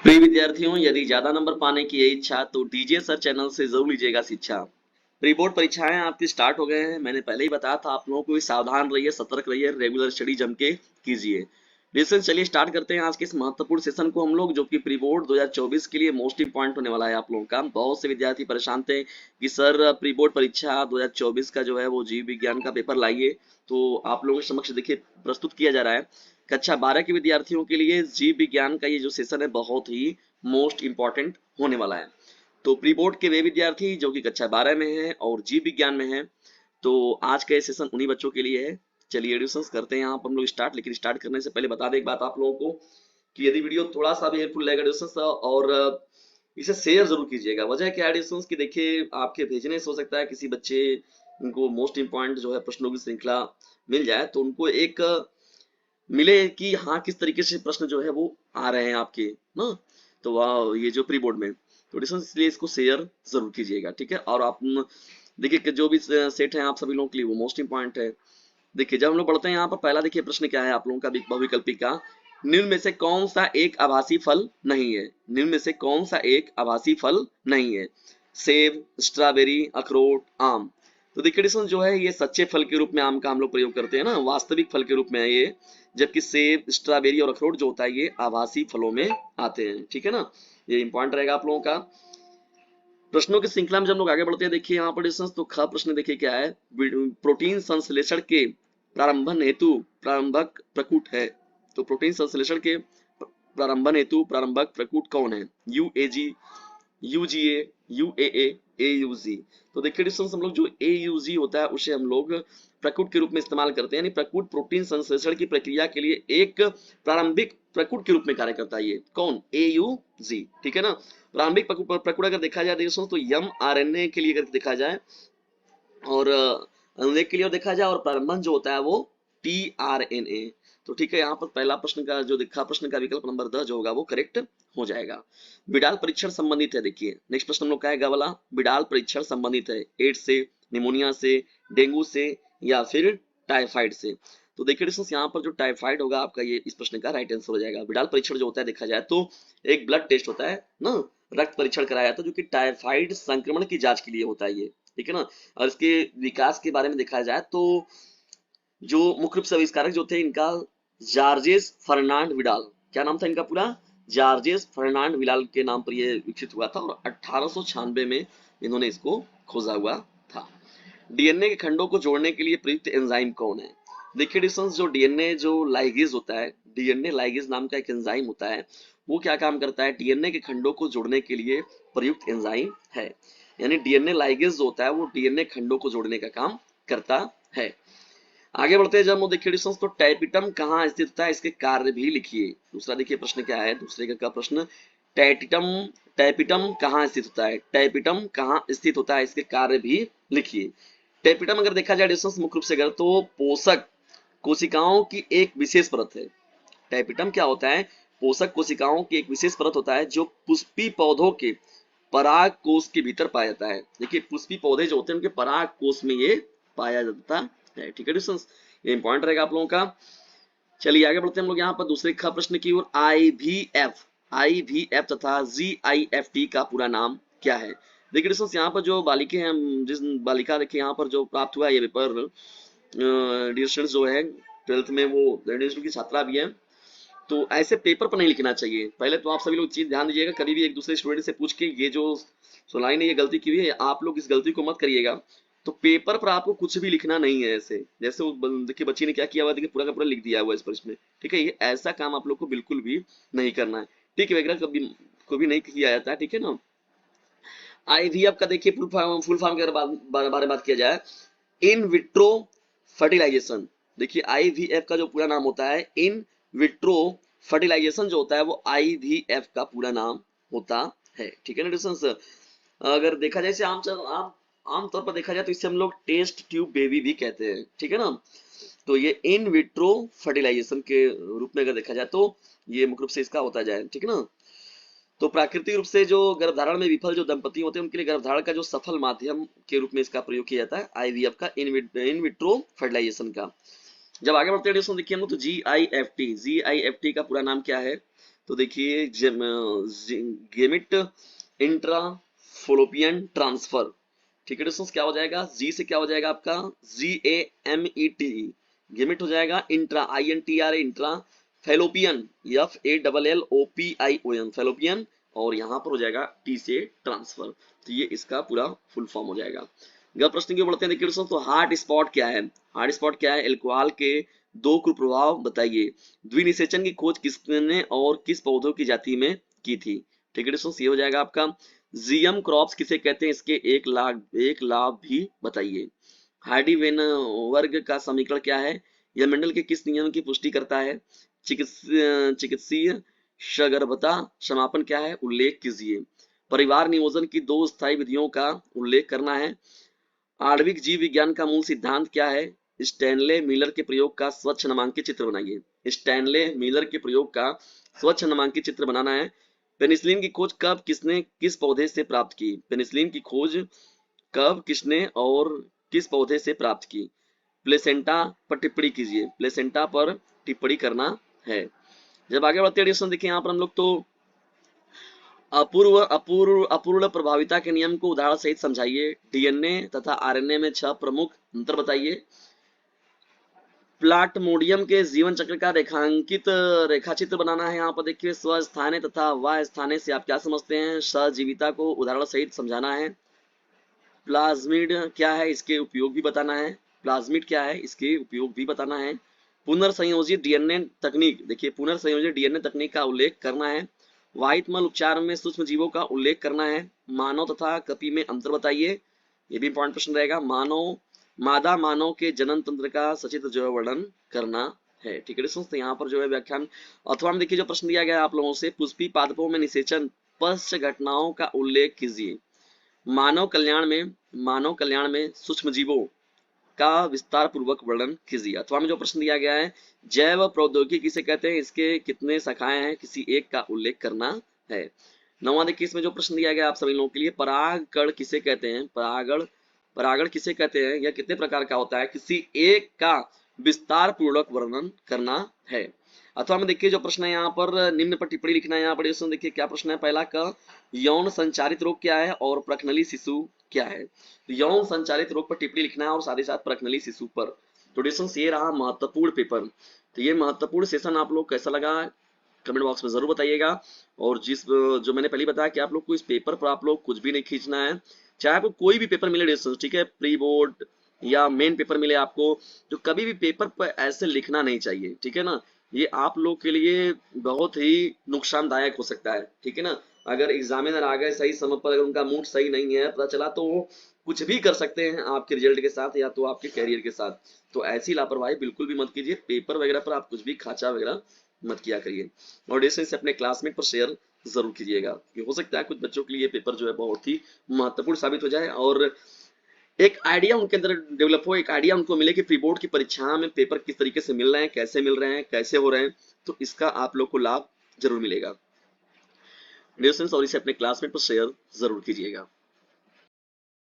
प्रिय विद्यार्थियों, यदि ज्यादा नंबर पाने की है इच्छा तो डीजे सर चैनल से जरूर लीजिएगा शिक्षा। प्री बोर्ड परीक्षाएं आपकी स्टार्ट हो गए हैं। मैंने पहले ही बताया था आप लोगों को, सावधान रहिए, सतर्क रहिए, रेगुलर स्टडी जम के कीजिए। लिसन, चलिए स्टार्ट करते हैं आज के इस महत्वपूर्ण सेशन को हम लोग, जो कि प्री बोर्ड 2024 के लिए मोस्ट इंपॉर्टेंट होने वाला है आप लोगों का। बहुत से विद्यार्थी परेशान थे कि सर प्री बोर्ड परीक्षा 2024 का जो है वो जीव विज्ञान का पेपर लाइए, तो आप लोगों के समक्ष देखिए प्रस्तुत किया जा रहा है। कक्षा 12 के विद्यार्थियों के लिए जीव विज्ञान का ये जो सेशन है बहुत ही मोस्ट इंपॉर्टेंट होने वाला है। तो प्री बोर्ड के वे विद्यार्थी जो कि कक्षा 12 में हैं और जीव विज्ञान में हैं, तो आज का ये सेशन उन्हीं बच्चों के लिए है। चलिए एडिशन करते हैं यहाँ पर हम लोग स्टार्ट। लेकिन स्टार्ट करने से पहले बता दें एक बात आप लोगों को कि यदि वीडियो थोड़ा सा भी हेल्पफुल लगेगा एडिशन, और इसे शेयर जरूर कीजिएगा। वजह क्या एडिशन की, देखिए आपके भेजने से हो सकता है किसी बच्चे उनको मोस्ट इंपॉर्टेंट जो है प्रश्नों की श्रृंखला मिल जाए, तो उनको एक मिले कि हाँ किस तरीके से प्रश्न जो है वो आ रहे हैं आपके ना, तो वाह ये जो प्री बोर्ड में, तो इसलिए इसको शेयर जरूर कीजिएगा, ठीक है। और आप देखिए कि जो भी सेट है आप सभी लोगों के लिए वो मोस्ट इंपॉर्टेंट है। देखिए जब हम लोग पढ़ते हैं यहाँ पर पहला देखिए प्रश्न क्या है आप लोगों का, बहुविकल्पी का। निम्न में से कौन सा एक आभासी फल नहीं है? निम्न में से कौन सा एक आभासी फल नहीं है? सेब, स्ट्रॉबेरी, अखरोट, आम। तो देखिए डिस्टेंस जो है ये सच्चे फल के रूप में आम का हम लोग प्रयोग करते हैं ना, वास्तविक फल के रूप में है ये। जबकि सेब, स्ट्रॉबेरी और अखरोट जो होता है ये आभासी फलों में आते हैं, ठीक है ना। ये इंपॉर्टेंट रहेगा आप लोगों का। प्रश्नों की श्रृंखला में जब लोग आगे बढ़ते हैं, देखिए यहाँ पर डिस्टेंस तो ख प्रश्न देखिए क्या है। प्रोटीन संश्लेषण के प्रारंभन हेतु प्रारंभक प्रकूट है। तो प्रोटीन संश्लेषण के प्रारंभन हेतु प्रारंभक प्रकूट कौन है? यूएजी, यूजीए, यूएए, एयूजी। तो देखिए डिस्टेंस हम लोग जो एयूजी होता है उसे हम लोग प्रकूट के रूप में इस्तेमाल करते हैं, यानी प्रकूट प्रोटीन संश्लेषण की प्रक्रिया के लिए एक प्रारंभिक प्रकूट के रूप में कार्य करता है। ये कौन? एयूजी, ठीक है ना। प्रारंभिक प्रकूट अगर देखा जाए दोस्तों तो एम आरएनए के लिए अगर देखा जाए और अनुलेख के लिए देखा जाए, और प्रारंभन जो होता है वो टीआरएनए। तो ठीक है, यहाँ पर पहला प्रश्न का जो दिखा प्रश्न का विकल्प नंबर 10 जो होगा वो करेक्ट हो जाएगा। बिडाल परीक्षण संबंधित है। देखिए नेक्स्ट प्रश्न हम लोग का है वाला, बिडाल परीक्षण संबंधित है एड्स से, निमोनिया से, डेंगू से या फिर टाइफाइड से। तो देखिए डिस्टेंस यहाँ पर जो टाइफाइड होगा आपका, ये इस प्रश्न का राइट आंसर हो जाएगा। बिडाल परीक्षण जो होता है देखा जाए तो एक ब्लड टेस्ट होता है ना, रक्त परीक्षण कराया जाता है जो कि टाइफाइड संक्रमण की जांच के लिए होता है ये, ठीक है ना। और इसके विकास के बारे में देखा जाए तो जो मुख्य रूप से आविष्कारक जो थे इनका जार्जेस फर्नांड विडाल, क्या नाम था इनका पूरा? जार्जेस फर्नांड विडाल के नाम पर यह विकसित हुआ था और 1896 में इन्होंने इसको खोजा हुआ था। डीएनए के खंडों को जोड़ने के लिए प्रयुक्त एंजाइम कौन है? देखिए डिस्टेंस जो डीएनए जो लाइगेज होता है, डीएनए लाइगेज नाम का एक एंजाइम होता है, वो क्या काम करता है? डीएनए के खंडों को जोड़ने के लिए प्रयुक्त एंजाइम है। यानी डीएनए लाइगेज जो होता है वो डीएनए खंडों को जोड़ने का काम करता है। आगे बढ़ते हैं जब वो देखिए डिस्टेंस तो टाइपिटम कहाँ स्थित होता है, इसके कार्य भी लिखिए। दूसरा देखिए प्रश्न क्या है, दूसरे का प्रश्न, टाइपिटम टाइपिटम कहाँ स्थित होता है? टाइपिटम कहाँ स्थित होता है, इसके कार्य भी लिखिए। टाइपिटम अगर देखा जाए डिस्टेंस मुख्य रूप से अगर, तो पोषक कोशिकाओं की एक विशेष परत है। टाइपिटम क्या होता है? पोषक कोशिकाओं की एक विशेष परत होता है जो पुष्पी पौधों के पराग कोश के भीतर पाया जाता है। देखिए पुष्पी पौधे जो होते हैं उनके पराग कोश में ये पाया जाता है, ठीक है डिस्टेंस, ये इंपॉर्टेंट रहेगा आप लोगों का। चलिए आगे बढ़ते हैं हम लोग यहाँ पर दूसरे का प्रश्न की ओर। आईवीएफ तथा जीआईएफटी का पूरा नाम क्या है? देखिए डिस्टेंस यहाँ पर जो बालिके हैं, जिस बालिका देखिए यहाँ पर जो प्राप्त हुआ ये पेपर, डिस्टेंस जो है 12th में वो रेडियो की छात्रा भी है, तो ऐसे पेपर पर नहीं लिखना चाहिए। पहले तो आप सभी लोग चीज ध्यान दीजिएगा, कभी भी एक दूसरे स्टूडेंट से पूछ के ये जो सोलाई ने ये गलती की हुई है, आप लोग इस गलती को मत करिएगा। तो पेपर पर आपको कुछ भी लिखना नहीं है ऐसे, जैसे देखिए बच्ची ने क्या किया हुआ, देखिए पूरा का पूरा लिख दिया हुआ इस पर इसमें, ठीक है। ये ऐसा काम आप लोग को बिल्कुल भी नहीं करना है, ठीक है वगैरह कभी नहीं किया जाता है, ठीक है ना। आईवीएफ का देखिए फुल फॉर्म के बारे में बात किया जाए, इन विट्रो फर्टिलाइजेशन। देखिए आईवीएफ का जो पूरा नाम होता है इन विट्रो फर्टिलाइजेशन जो होता है वो आईवीएफ का पूरा नाम होता है, ठीक है ना डिस्टेंस। अगर देखा जाए आमतौर पर देखा जाए तो इसे हम लोग टेस्ट ट्यूब बेबी भी कहते हैं, ठीक है ना। तो ये इन विट्रो फर्टिलाइजेशन के रूप में अगर देखा जाए तो ये मुख्य रूप से इसका होता जाए, ठीक है ना। तो प्राकृतिक रूप से जो गर्भधारण में विफल जो दंपति होते हैं उनके लिए गर्भधारण का जो सफल माध्यम के रूप में इसका प्रयोग किया जाता है आईवीएफ का, इन विट्रो फर्टिलाइजेशन का। जब आगे बढ़ते हैं दोस्तों देखिए हम लोग तो GIFT का पूरा नाम क्या है? तो देखिए गेमिट इंट्रा फोलोपियन ट्रांसफर। ठीक है दोस्तों, क्या हो जाएगा? जी से क्या हो जाएगा आपका? GAMET, गेमिट हो जाएगा, intra INTRA intra, fallopian FALLOPION fallopian, और यहाँ पर हो जाएगा टी से ट्रांसफर। तो ये इसका पूरा फुल फॉर्म हो जाएगा। अगला प्रश्न की ओर बढ़ते हैं देखिए दोस्तों, तो हार्ट स्पॉट क्या है? हार्ट स्पॉट क्या है? अल्कोहल के दो कुप्रभाव बताइए। द्विनिषेचन की खोज किसने और किस पौधों की जाति में की थी? ठीक है दोस्तों, ये हो जाएगा आपका। जियम क्रॉप्स किसे कहते हैं? इसके एक लाभ भी बताइए। हार्डी वेन वर्ग का समीकरण क्या है? यह मेंडल के किस नियम की पुष्टि करता है? चिकित्सीय सगर्भता समापन क्या है? उल्लेख कीजिए। परिवार नियोजन की दो स्थायी विधियों का उल्लेख करना है। आणविक जीव विज्ञान का मूल सिद्धांत क्या है? स्टैनले मिलर के प्रयोग का स्वच्छ नामांकित चित्र बनाइए। स्टैनले मिलर के प्रयोग का स्वच्छ नामांकित चित्र बनाना है। पेनिसिलिन की खोज कब किसने किस पौधे से प्राप्त की? पेनिसिलिन की खोज कब किसने और किस पौधे से प्राप्त की? प्लेसेंटा पर टिप्पणी कीजिए। प्लेसेंटा पर टिप्पणी करना है। जब आगे बढ़ते हैं देखिए यहाँ पर हम लोग तो अपूर्ण प्रभाविता के नियम को उदाहरण सहित समझाइए। डीएनए तथा आरएनए में 6 प्रमुख अंतर बताइए। प्लाटमोडियम के जीवन चक्र का रेखाचित्र बनाना है। यहाँ पर देखिए स्वस्थाने तथा वास्थाने से आप क्या समझते हैं? सजीविता को उदाहरण सहित समझाना है। प्लाज्मिड क्या है? इसके उपयोग भी बताना है। प्लाज्मिड क्या है? इसके उपयोग भी बताना है। पुनर्संयोजित डीएनए तकनीक, देखिए पुनर्संयोजित डीएनए तकनीक का उल्लेख करना है। वाहित मल उपचार में सूक्ष्म जीवों का उल्लेख करना है। मानव तथा कपि में अंतर बताइए। ये भी इंपॉर्टेंट प्रश्न रहेगा। मादा मानव के जनन तंत्र का सचित्र जो है वर्णन करना है। ठीक है दोस्तों, यहाँ पर जो है व्याख्यान अथवा में देखिए जो प्रश्न दिया गया है आप लोगों से, पुष्पी पादपों में निषेचन पश्च घटनाओं का उल्लेख कीजिए। मानव कल्याण में सूक्ष्म जीवों का विस्तार पूर्वक वर्णन कीजिए। अथवा में जो प्रश्न दिया गया है, जैव प्रौद्योगिकी किसे कहते हैं? इसके कितने शाखाएं हैं? किसी एक का उल्लेख करना है। नौवां देखिए इसमें जो प्रश्न दिया गया आप सभी लोगों के लिए, परागकण किसे कहते हैं? परागण किसे कहते हैं? यह कितने प्रकार का होता है? किसी एक का विस्तार पूर्वक वर्णन करना है। अथवा में देखिए जो प्रश्न है यहाँ पर निम्न पर टिप्पणी लिखना है। यहाँ पर देखिए क्या प्रश्न है? पहला का यौन संचारित रोग क्या है और प्रखनली शिशु क्या है? तो यौन संचारित रोग पर टिप्पणी लिखना है और साथ ही साथ प्रखनली शिशु पर। तो डिस्टेंस ये रहा महत्वपूर्ण पेपर। तो ये महत्वपूर्ण सेशन आप लोग कैसा लगा कमेंट बॉक्स में जरूर बताइएगा। और जो मैंने पहले बताया कि आप लोग को इस पेपर पर आप लोग कुछ भी नहीं खींचना है, चाहे आपको कोई भी पेपर मिले डिस्टेंस, ठीक है, प्री बोर्ड या मेन पेपर मिले आपको, तो कभी भी पेपर पर ऐसे लिखना नहीं चाहिए। ठीक है ना, ये आप लोग के लिए बहुत ही नुकसानदायक हो सकता है। ठीक है ना, अगर एग्जामिनर आ गए सही समय पर, अगर उनका मूड सही नहीं है, पता चला तो वो कुछ भी कर सकते हैं आपके रिजल्ट के साथ या तो आपके कैरियर के साथ। तो ऐसी लापरवाही बिल्कुल भी मत कीजिए। पेपर वगैरह पर आप कुछ भी खाचा वगैरह मत किया करिए। और डिस्टेंस से अपने क्लासमेट पर शेयर जरूर कीजिएगा, हो सकता है कुछ बच्चों के लिए पेपर जो है बहुत ही महत्वपूर्ण साबित हो जाए और एक आइडिया उनके अंदर डेवलप हो, एक आइडिया उनको मिले कि प्री बोर्ड की परीक्षा में पेपर किस तरीके से मिल रहे हैं, कैसे मिल रहे हैं, कैसे हो रहे हैं। तो इसका आप लोग को लाभ जरूर मिलेगा। और इसे अपने क्लासमेट पर शेयर जरूर कीजिएगा।